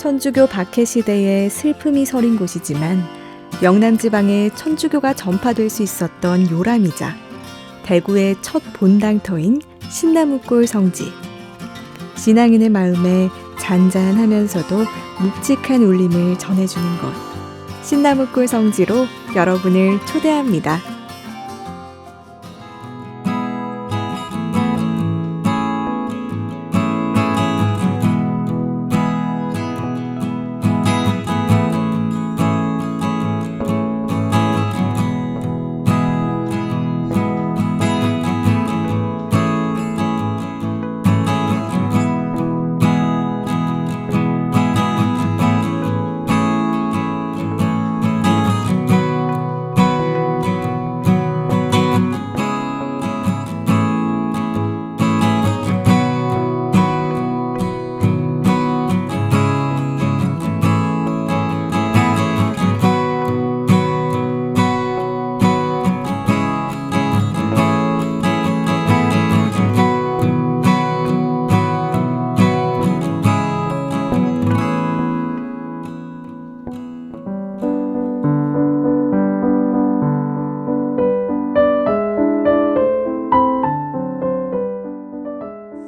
천주교 박해 시대에 슬픔이 서린 곳이지만 영남지방에 천주교가 전파될 수 있었던 요람이자 대구의 첫 본당터인 신나무골 성지. 신앙인의 마음에 잔잔하면서도 묵직한 울림을 전해주는 곳. 신나무골 성지로 여러분을 초대합니다.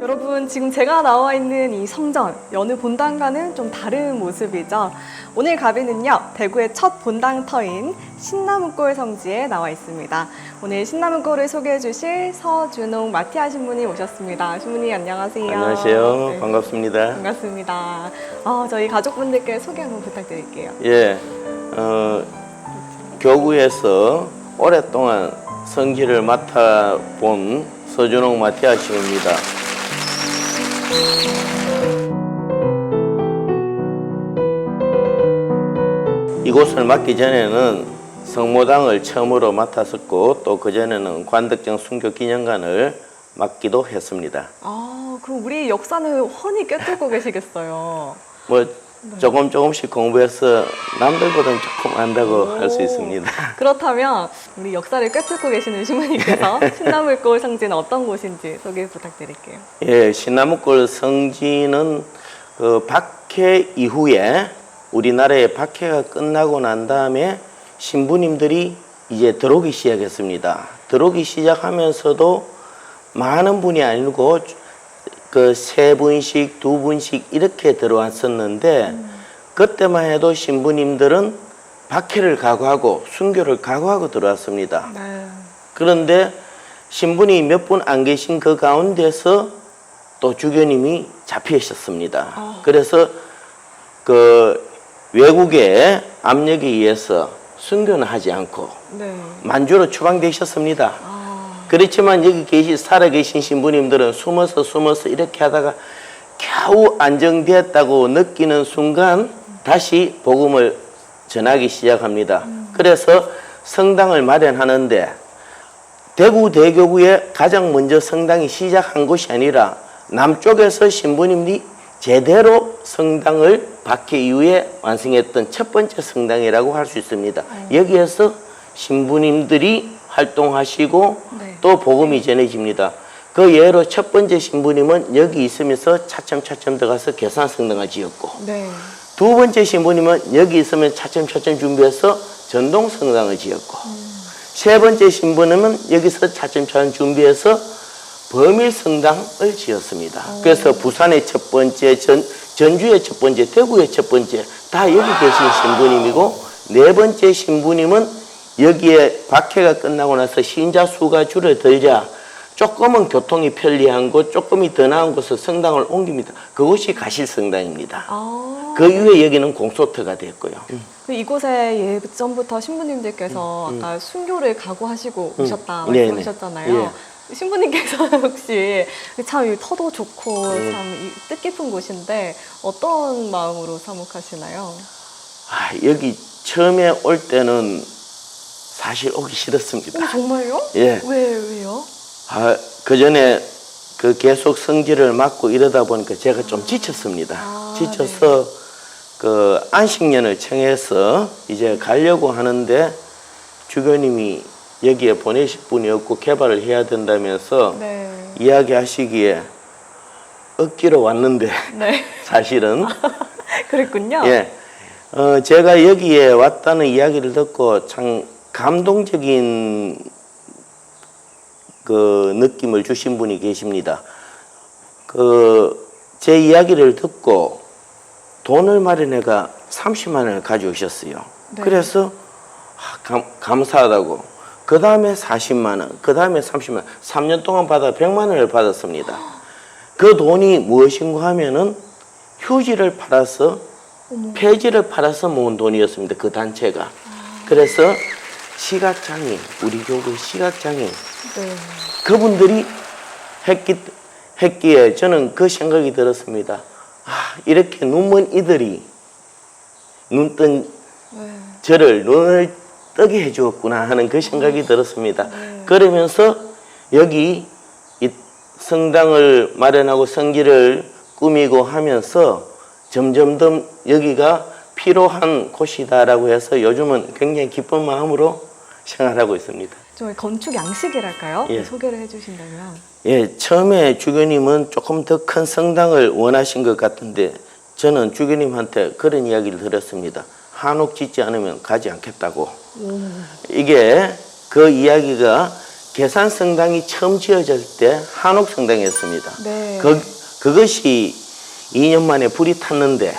여러분, 지금 제가 나와 있는 이 성전, 여느 본당과는 좀 다른 모습이죠. 오늘 가비는요, 대구의 첫 본당터인 신나무골 성지에 나와 있습니다. 오늘 신나무골을 소개해 주실 서준홍 마티아 신부님 오셨습니다. 신부님 안녕하세요. 안녕하세요. 네. 반갑습니다. 반갑습니다. 저희 가족분들께 소개 한번 부탁드릴게요. 예, 교구에서 오랫동안 성지를 맡아본 서준홍 마티아 신부입니다. 이곳을 맡기 전에는 성모당을 처음으로 맡았었고 또 그전에는 관덕정 순교기념관을 맡기도 했습니다. 그럼 우리 역사는 훤히 꿰뚫고 계시겠어요. 뭐 조금씩 공부해서 남들보다는 조금 안다고 할 수 있습니다. 그렇다면 우리 역사를 꿰뚫고 계시는 신부님께서 신나무골 성지는 어떤 곳인지 소개 부탁드릴게요. 예, 신나무골 성지는 그 박해 이후에 우리나라의 박해가 끝나고 난 다음에 신부님들이 이제 들어오기 시작했습니다. 들어오기 시작하면서도 많은 분이 아니고 그 3분씩 2분씩 이렇게 들어왔었는데 그때만 해도 신부님들은 박해를 각오하고 순교를 각오하고 들어왔습니다. 네. 그런데 신부님이 몇 분 안 계신 그 가운데서 또 주교님이 잡히셨습니다. 그래서 그 외국의 압력에 의해서 순교는 하지 않고 네. 만주로 추방되셨습니다. 그렇지만 여기 살아계신 신부님들은 숨어서 이렇게 하다가 겨우 안정되었다고 느끼는 순간 다시 복음을 전하기 시작합니다. 그래서 성당을 마련하는데 대구 대교구에 가장 먼저 성당이 시작한 곳이 아니라 남쪽에서 신부님이 제대로 성당을 박해 이후에 완성했던 첫 번째 성당이라고 할 수 있습니다. 여기에서 신부님들이 활동하시고 네. 또 복음이 전해집니다. 그 예로 첫 번째 신부님은 여기 있으면서 차츰 들어가서 계산성당을 지었고 네. 두 번째 신부님은 여기 있으면 차츰 준비해서 전동성당을 지었고 세 번째 신부님은 여기서 차츰 준비해서 범일성당을 지었습니다. 그래서 부산의 첫 번째, 전주의 첫 번째, 대구의 첫 번째 다 여기 계신 신부님이고 네 번째 신부님은 여기에 박해가 끝나고 나서 신자 수가 줄어들자 조금은 교통이 편리한 곳, 조금이 더 나은 곳으로 성당을 옮깁니다. 그곳이 가실성당입니다. 그 이후에 여기는 공소터가 됐고요. 이곳에 예전부터 신부님들께서 아까 순교를 각오하시고 오셨다 네네. 말씀하셨잖아요. 예. 신부님께서 혹시 참 이 터도 좋고 참 뜻깊은 곳인데 어떤 마음으로 사목하시나요? 여기 처음에 올 때는 사실 오기 싫었습니다. 정말요? 예. 왜요? 그 전에 그 계속 성지를 맡고 이러다 보니까 제가 좀 지쳤습니다. 지쳐서 그 안식년을 청해서 이제 가려고 하는데 주교님이 여기에 보내실 분이 없고 개발을 해야 된다면서 네. 이야기하시기에 억지로 왔는데 네. 사실은 그랬군요. 예. 제가 여기에 왔다는 이야기를 듣고 참 감동적인 그 느낌을 주신 분이 계십니다. 제 이야기를 듣고 돈을 마련해가 30만 원을 가져오셨어요. 네. 그래서 감사하다고. 그 다음에 40만 원, 그 다음에 30만 원, 3년 동안 받아 100만 원을 받았습니다. 그 돈이 무엇인가 하면은 휴지를 팔아서 폐지를 팔아서 모은 돈이었습니다. 그 단체가. 그래서 시각장애인, 우리 교구 시각장애인 네. 그분들이 했기에 저는 그 생각이 들었습니다. 이렇게 눈먼 이들이 눈뜬 저를 눈을 뜨게 해주었구나 하는 그 생각이 들었습니다. 그러면서 여기 이 성당을 마련하고 성지를 꾸미고 하면서 점점 더 여기가 필요한 곳이다라고 해서 요즘은 굉장히 기쁜 마음으로 생활하고 있습니다. 좀 건축 양식이랄까요? 예. 소개를 해주신다면. 예, 처음에 주교님은 조금 더 큰 성당을 원하신 것 같은데 저는 주교님한테 그런 이야기를 들었습니다. 한옥 짓지 않으면 가지 않겠다고. 이게 그 이야기가 계산성당이 처음 지어질 때 한옥성당이었습니다. 네. 그것이 2년 만에 불이 탔는데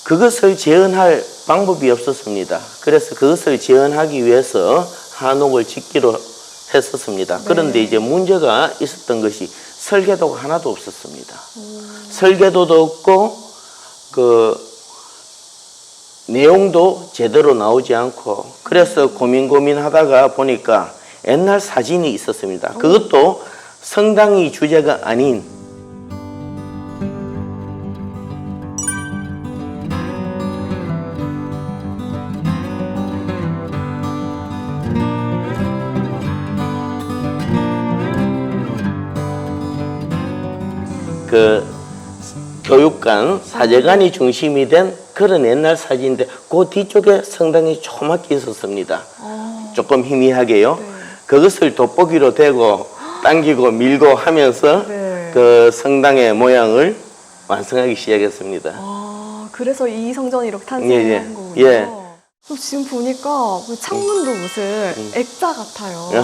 그것을 재현할 방법이 없었습니다. 그래서 그것을 재현하기 위해서 한옥을 짓기로 했었습니다. 그런데 이제 문제가 있었던 것이 설계도가 하나도 없었습니다. 설계도도 없고 그 내용도 제대로 나오지 않고 그래서 고민하다가 보니까 옛날 사진이 있었습니다. 그것도 성당이 주제가 아닌 그 교육관, 사제관이 중심이 된 그런 옛날 사진인데 그 뒤쪽에 성당이 조그맣게 있었습니다. 조금 희미하게요. 네. 그것을 돋보기로 대고 당기고 밀고 하면서 네. 그 성당의 모양을 완성하기 시작했습니다. 그래서 이 성전이 이렇게 탄생한 예, 예. 거군요. 예. 지금 보니까 그 창문도 무슨 액자 같아요. 예.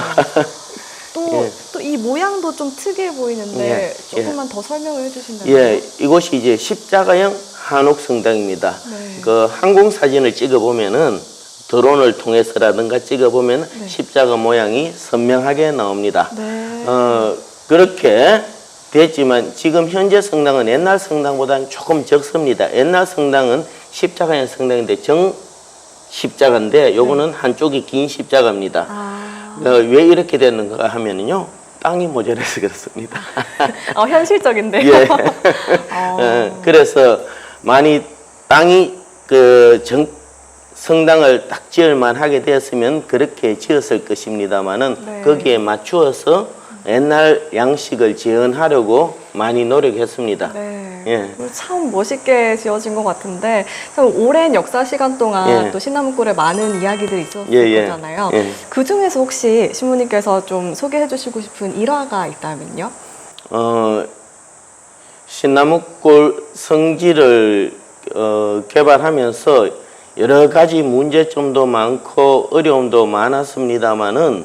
또 이 모양도 좀 특이해 보이는데 예, 조금만 더 설명을 해주신다면. 예, 이곳이 이제 십자가형 한옥 성당입니다. 네. 그 항공 사진을 찍어 보면은 드론을 통해서라든가 찍어 보면 네. 십자가 모양이 선명하게 나옵니다. 네. 그렇게 됐지만 지금 현재 성당은 옛날 성당보다는 조금 적습니다. 옛날 성당은 십자가형 성당인데 정 십자가인데 요거는 한쪽이 긴 십자가입니다. 왜 이렇게 됐는가 하면은요. 땅이 모자라서 그렇습니다. 현실적인데요. 예. 그래서 많이 땅이 성당을 딱 지을만 하게 되었으면 그렇게 지었을 것입니다만은 네. 거기에 맞추어서 옛날 양식을 재현하려고 많이 노력했습니다. 네. 예. 참 멋있게 지어진 것 같은데 참 오랜 역사 시간 동안 예. 또 신나무골에 많은 이야기들이 있었을 예, 예. 거잖아요. 예. 그 중에서 혹시 신부님께서 좀 소개해 주시고 싶은 일화가 있다면요? 신나무골 성지를 개발하면서 여러 가지 문제점도 많고 어려움도 많았습니다만은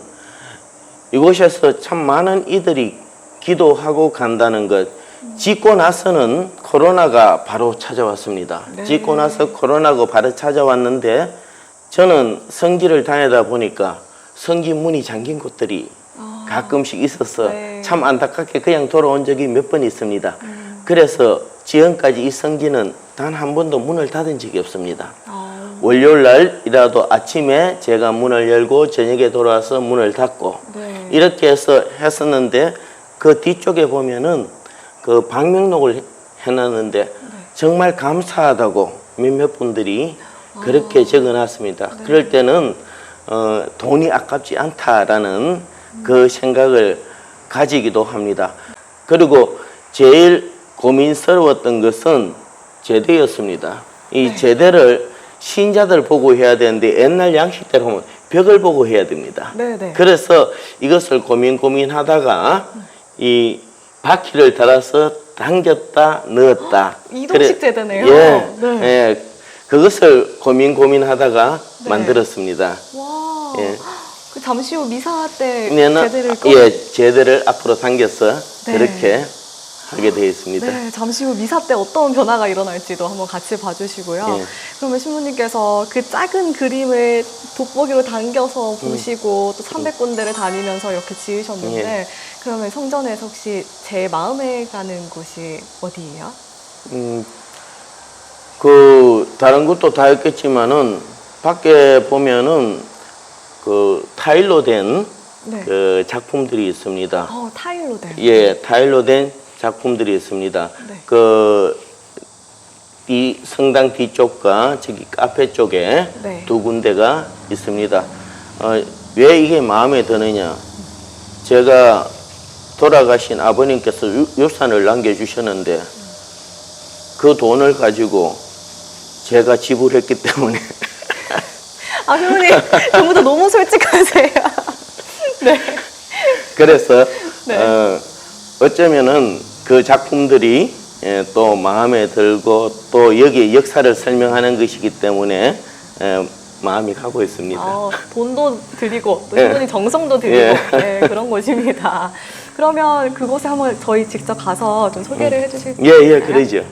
이곳에서 참 많은 이들이 기도하고 간다는 것. 짓고 나서는 코로나가 바로 찾아왔습니다. 네. 짓고 나서 코로나가 바로 찾아왔는데 저는 성지를 다니다 보니까 성지 문이 잠긴 곳들이 가끔씩 있어서 네. 참 안타깝게 그냥 돌아온 적이 몇 번 있습니다. 그래서 지금까지 이 성지는 단 한 번도 문을 닫은 적이 없습니다. 월요일 날이라도 아침에 제가 문을 열고 저녁에 돌아와서 문을 닫고 네. 이렇게 해서 했었는데 그 뒤쪽에 보면은 그 방명록을 해놨는데 정말 감사하다고 몇몇 분들이 그렇게 적어놨습니다. 그럴 때는 돈이 아깝지 않다라는 그 생각을 가지기도 합니다. 그리고 제일 고민스러웠던 것은 제대였습니다. 이 제대를 신자들 보고 해야 되는데 옛날 양식대로 하면 벽을 보고 해야 됩니다. 네네. 그래서 이것을 고민하다가 이 바퀴를 달아서 당겼다 넣었다. 이동식 제대네요. 예, 네. 예, 그것을 고민하다가 네. 만들었습니다. 와. 예. 그 잠시 후 미사 때 그러면은 제대를 예, 제대를 앞으로 당겨서 네. 그렇게 하게 되어 있습니다. 네, 잠시 후 미사 때 어떤 변화가 일어날지도 한번 같이 봐주시고요. 예. 그러면 신부님께서 그 작은 그림을 돋보기로 당겨서 보시고 또 300군데를 다니면서 이렇게 지으셨는데 예. 그러면 성전에서 혹시 제일 마음에 가는 곳이 어디예요? 그 다른 것도 다 있겠지만은 밖에 보면은 그 타일로 된 네. 그 작품들이 있습니다. 타일로 된. 예, 타일로 된 작품들이 있습니다. 네. 이 성당 뒤쪽과 저기 카페 쪽에 네. 두 군데가 있습니다. 왜 이게 마음에 드느냐? 제가 돌아가신 아버님께서 유산을 남겨주셨는데 그 돈을 가지고 제가 지불했기 때문에 아, 신부님, 전부터 너무 솔직하세요. 네. 그래서 네. 어쩌면은 그 작품들이 또 마음에 들고 또 여기 역사를 설명하는 것이기 때문에 마음이 가고 있습니다. 돈도 드리고 또 예. 신부님 정성도 드리고 예. 네, 그런 곳입니다. 그러면 그곳에 한번 저희 직접 가서 좀 소개를 해주실 수 예, 있나요? 그러죠.